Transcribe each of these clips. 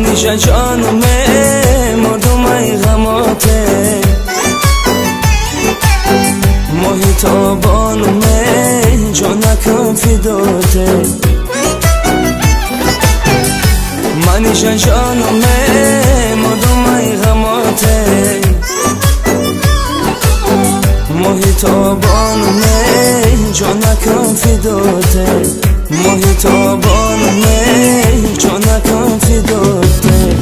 نیشه جانمه مردم ای غماته محیط آبانمه جانکم فیداته من نیشه جانمه مردم ای غماته محیط آبانمه جانکم فیداته محیط آبانمه جانکم فیداته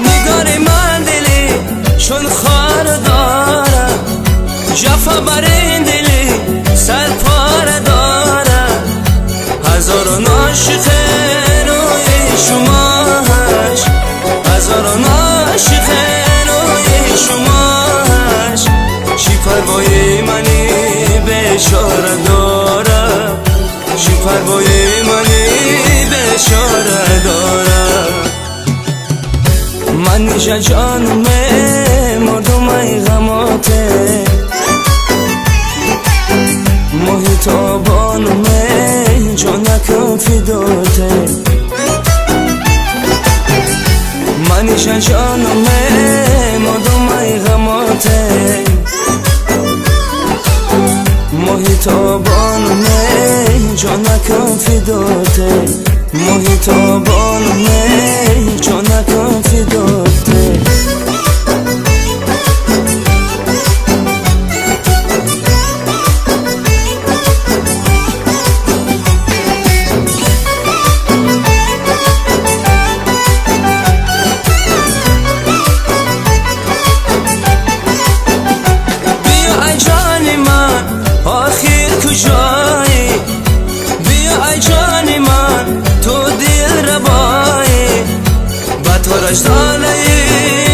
نگار من دلی چون خار داره جفا بر این دلی سر پاره داره هزاران عاشق روی شماش هزاران عاشق روی شماش چی پروای منی بشاره داره چی پروای منی بشاره داره من نیشه جانمه مردم ای غماته محیط آبانمه جانکم فیداته من نیشه جانمه مردم ای غماته محیط آبانمه جانکم فیداته محیط آبانمه جانکم فیداته بیا ای جان من آخر کجایی بیا ای جان من تو دل ربایی با تو رشتانه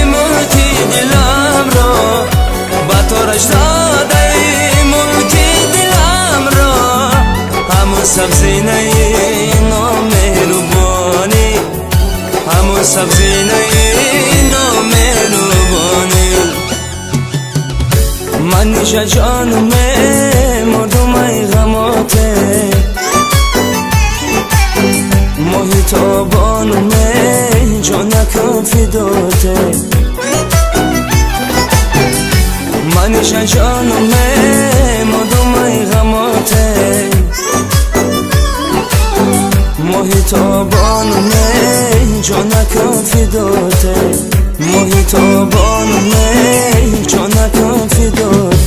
ملکی دلم را با تو رشتانه ملکی دلم را همون سبزینه نامهربانی همون سبزینه نامهربانی من نیشه جانمه مردم ای غماته محیط آبانمه جانکم فیداته من نیشه جانمه مردم ای غماته محیط آبانمه جانکم فیداته محیط آبانمه جانکم فیداته